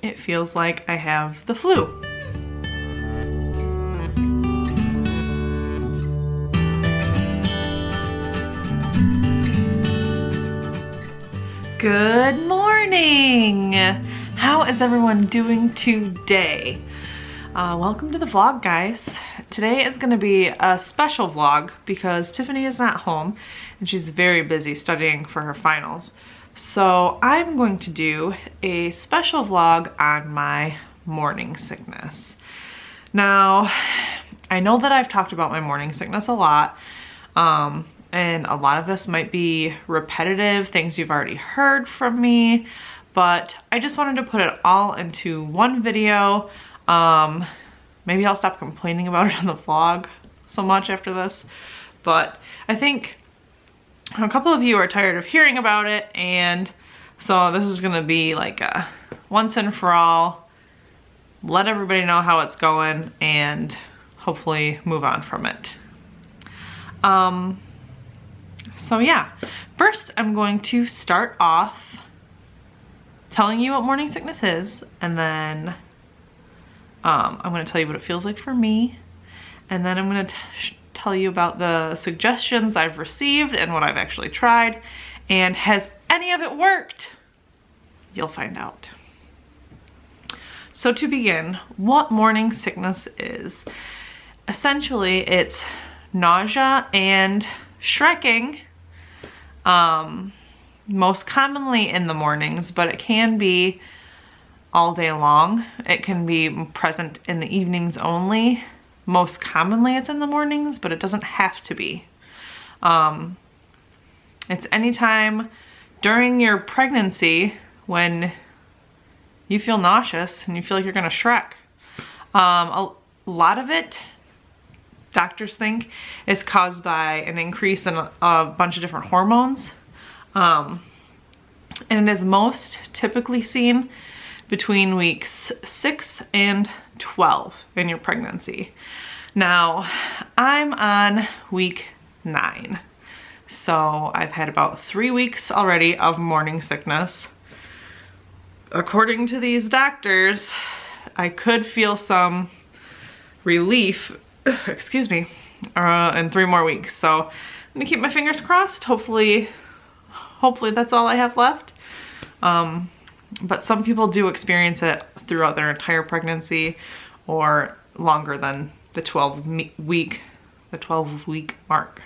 it feels like I have the flu. Good morning! How is everyone doing today? Welcome to the vlog, guys. Today is going to be a special vlog because Tiffany is not home and she's very busy studying for her finals. So I'm going to do a special vlog on my morning sickness. Now, I know that I've talked about my morning sickness a lot, and a lot of this might be repetitive, things you've already heard from me, but I just wanted to put it all into one video. Maybe I'll stop complaining about it on the vlog so much after this, but I think a couple of you are tired of hearing about it, and so this is gonna be like a once and for all, let everybody know how it's going and hopefully move on from it. So yeah, first I'm going to start off telling you what morning sickness is, and then I'm going to tell you what it feels like for me, and then I'm going to tell you about the suggestions I've received and what I've actually tried, and has any of it worked? You'll find out. So to begin, what morning sickness is. Essentially, it's nausea and shrieking, most commonly in the mornings, but it can be all day long. It can be present in the evenings only. Most commonly it's in the mornings, but it doesn't have to be. It's anytime during your pregnancy when you feel nauseous and you feel like you're gonna shriek. A lot of it, doctors think, is caused by an increase in a bunch of different hormones. And it is most typically seen between weeks 6 and 12 in your pregnancy. Now, I'm on week 9. So I've had about 3 weeks already of morning sickness. According to these doctors, I could feel some relief, excuse me, in 3 more weeks. So I'm gonna keep my fingers crossed. Hopefully that's all I have left. But some people do experience it throughout their entire pregnancy or longer than the 12-week mark.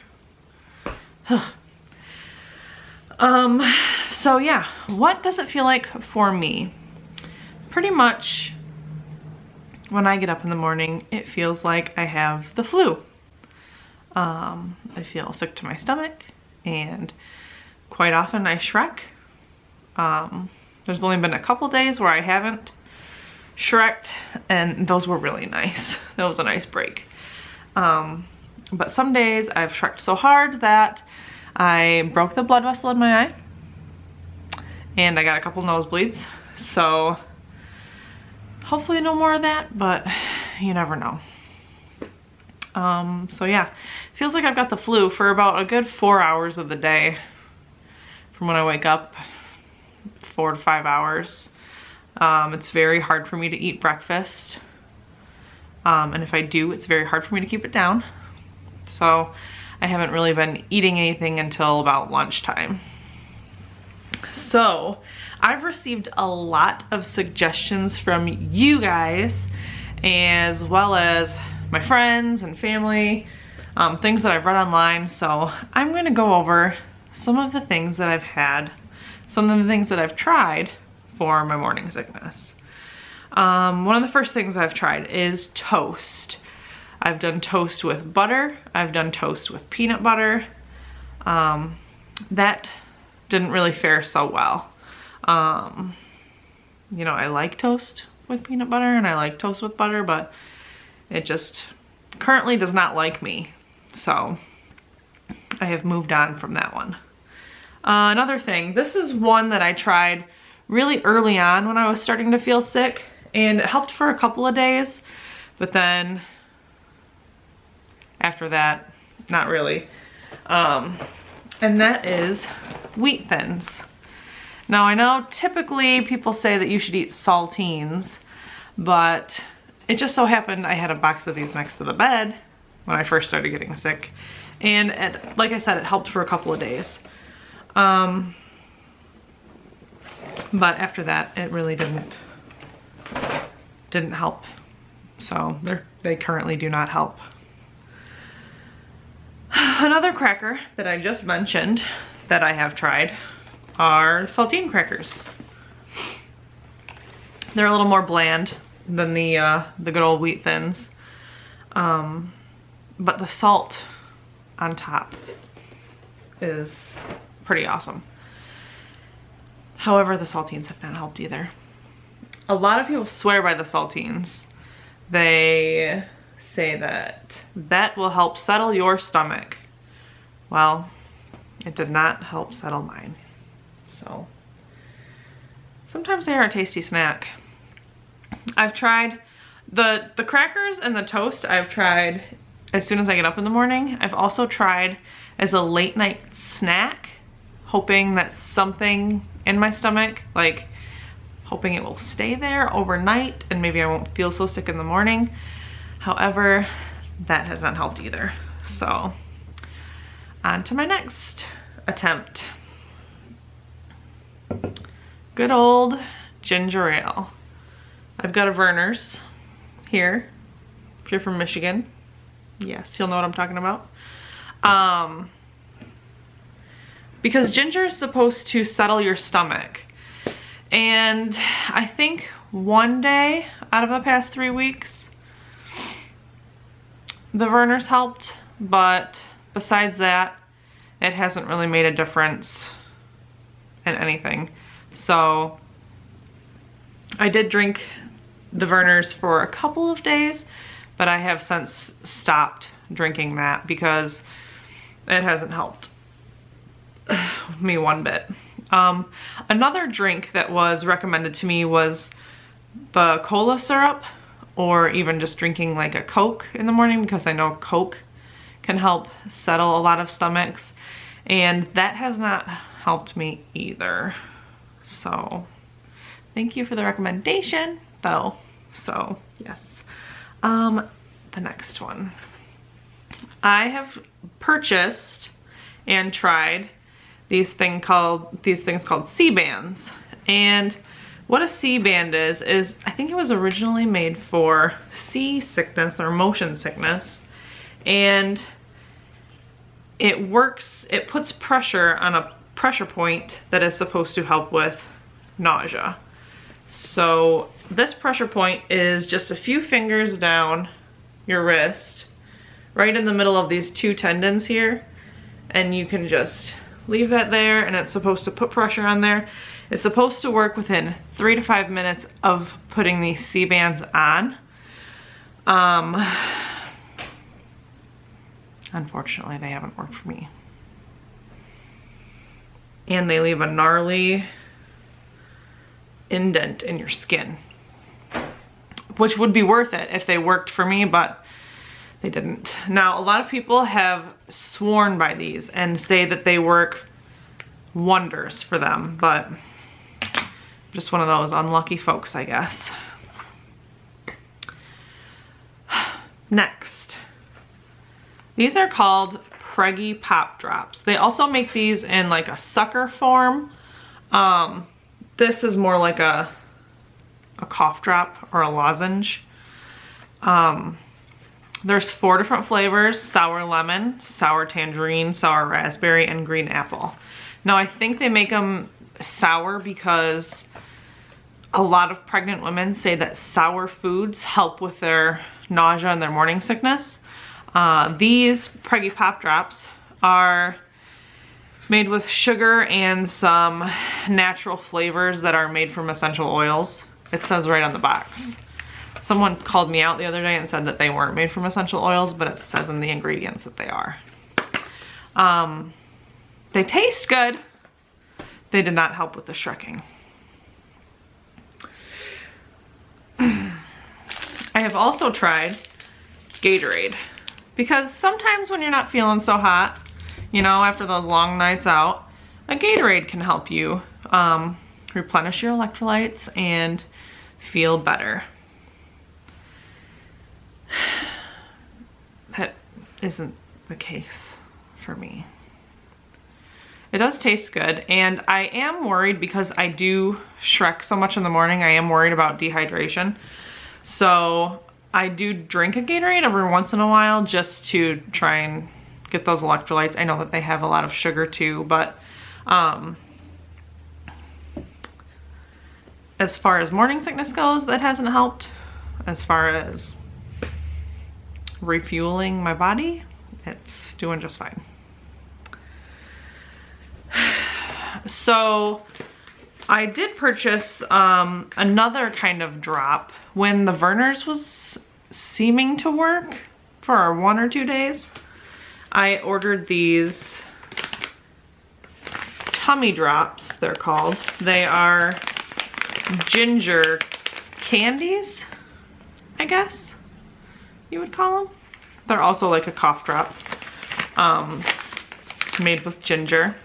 So yeah, what does it feel like for me? Pretty much when I get up in the morning, it feels like I have the flu. I feel sick to my stomach, and quite often I shriek. There's only been a couple days where I haven't shrieked, and those were really nice. That was a nice break. But some days I've shrieked so hard that I broke the blood vessel in my eye, and I got a couple nosebleeds. So hopefully no more of that, but you never know. So yeah, feels like I've got the flu for about a good 4 hours of the day from when I wake up. 4 to 5 hours. It's very hard for me to eat breakfast. And if I do, it's very hard for me to keep it down. So I haven't really been eating anything until about lunchtime. So I've received a lot of suggestions from you guys, as well as my friends and family, things that I've read online. So I'm going to go over some of the things that I've had, some of the things that I've tried for my morning sickness. One of the first things I've tried is toast. I've done toast with butter. I've done toast with peanut butter. That didn't really fare so well. You know, I like toast with peanut butter and I like toast with butter, but it just currently does not like me. So I have moved on from that one. Another thing, this is one that I tried really early on when I was starting to feel sick, and it helped for a couple of days, but then after that, not really. And that is wheat thins. Now I know typically people say that you should eat saltines, but it just so happened I had a box of these next to the bed when I first started getting sick. And like I said, it helped for a couple of days. But after that, it really didn't help. So they currently do not help. Another cracker that I just mentioned that I have tried are saltine crackers. They're a little more bland than the good old wheat thins. But the salt on top is pretty awesome. However, the saltines have not helped either. A lot of people swear by the saltines. They say that will help settle your stomach. Well, it did not help settle mine. So sometimes they are a tasty snack. I've tried the crackers and the toast. I've tried as soon as I get up in the morning. I've also tried as a late night snack, hoping that something in my stomach, like hoping it will stay there overnight and maybe I won't feel so sick in the morning. However, that has not helped either. So on to my next attempt. Good old ginger ale. I've got a Verner's here. If you're from Michigan, yes, you'll know what I'm talking about. Because ginger is supposed to settle your stomach. And I think one day out of the past 3 weeks, the Verner's helped, but besides that, it hasn't really made a difference in anything. So I did drink the Verner's for a couple of days, but I have since stopped drinking that because it hasn't helped me one bit. Another drink that was recommended to me was the cola syrup, or even just drinking like a Coke in the morning, because I know Coke can help settle a lot of stomachs, and that has not helped me either. So thank you for the recommendation though. So yes. The next one. I have purchased and tried these things called C-bands. And what a C-band is I think it was originally made for seasickness or motion sickness. And it works, it puts pressure on a pressure point that is supposed to help with nausea. So this pressure point is just a few fingers down your wrist, right in the middle of these two tendons here, and you can just leave that there, and it's supposed to put pressure on there. It's supposed to work within 3 to 5 minutes of putting these C-bands on. Unfortunately, they haven't worked for me. And they leave a gnarly indent in your skin, which would be worth it if they worked for me, but they didn't. Now, a lot of people have sworn by these and say that they work wonders for them, but I'm just one of those unlucky folks, I guess. Next, these are called Preggy Pop Drops. They also make these in like a sucker form. This is more like a cough drop or a lozenge. There's 4 different flavors: sour lemon, sour tangerine, sour raspberry, and green apple. Now I think they make them sour because a lot of pregnant women say that sour foods help with their nausea and their morning sickness. These Preggy Pop Drops are made with sugar and some natural flavors that are made from essential oils. It says right on the box. Someone called me out the other day and said that they weren't made from essential oils, but it says in the ingredients that they are. They taste good. They did not help with the shrekking. I have also tried Gatorade, because sometimes when you're not feeling so hot, you know, after those long nights out, a Gatorade can help you replenish your electrolytes and feel better. That isn't the case for me. It does taste good, and I am worried because I do Shrek so much in the morning. I am worried about dehydration. So I do drink a Gatorade every once in a while just to try and get those electrolytes. I know that they have a lot of sugar too, but as far as morning sickness goes, that hasn't helped. As far as refueling my body, it's doing just fine. So I did purchase another kind of drop when the Vernors was seeming to work for 1 or 2 days. I ordered these tummy drops, they're called. They are ginger candies, I guess you would call them. They're also like a cough drop, made with ginger.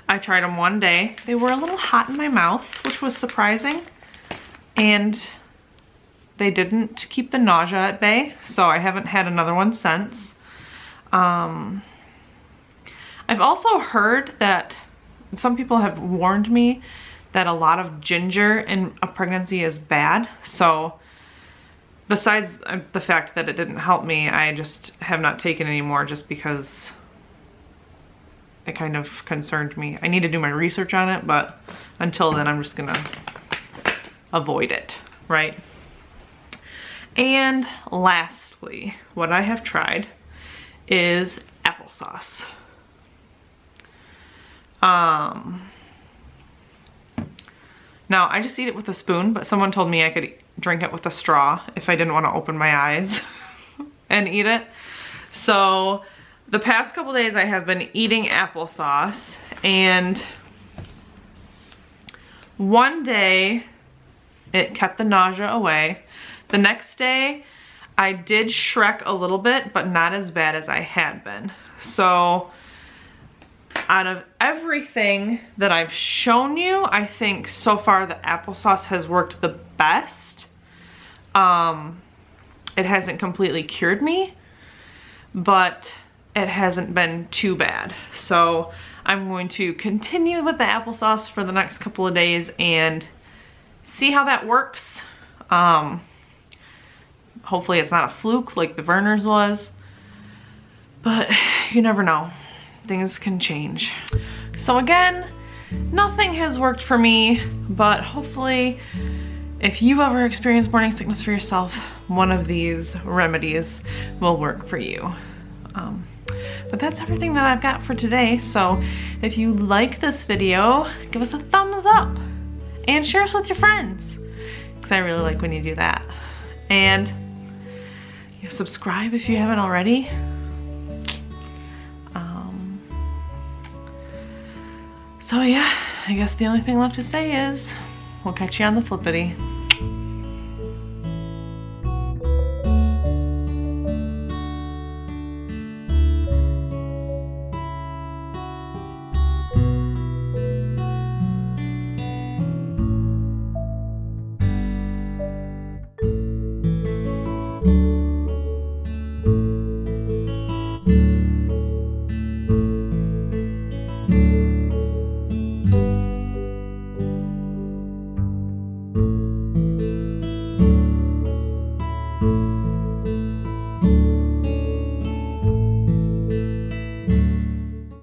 I tried them one day. They were a little hot in my mouth, which was surprising, and they didn't keep the nausea at bay, so I haven't had another one since. I've also heard that some people have warned me that a lot of ginger in a pregnancy is bad, so besides the fact that it didn't help me, I just have not taken any more just because it kind of concerned me. I need to do my research on it, but until then I'm just gonna avoid it, right? And lastly, what I have tried is applesauce. Now I just eat it with a spoon, but someone told me I could drink it with a straw if I didn't want to open my eyes and eat it. So the past couple days I have been eating applesauce, and one day it kept the nausea away. The next day I did Shrek a little bit, but not as bad as I had been. So out of everything that I've shown you, I think so far the applesauce has worked the best. It hasn't completely cured me, but it hasn't been too bad. So I'm going to continue with the applesauce for the next couple of days and see how that works. Hopefully it's not a fluke like the Vernors was, but you never know. Things can change. So again, nothing has worked for me, but hopefully if you ever experience morning sickness for yourself, one of these remedies will work for you. But that's everything that I've got for today. So if you like this video, give us a thumbs up and share us with your friends, because I really like when you do that. And subscribe if you haven't already. So yeah, I guess the only thing left to say is we'll catch you on the flippity.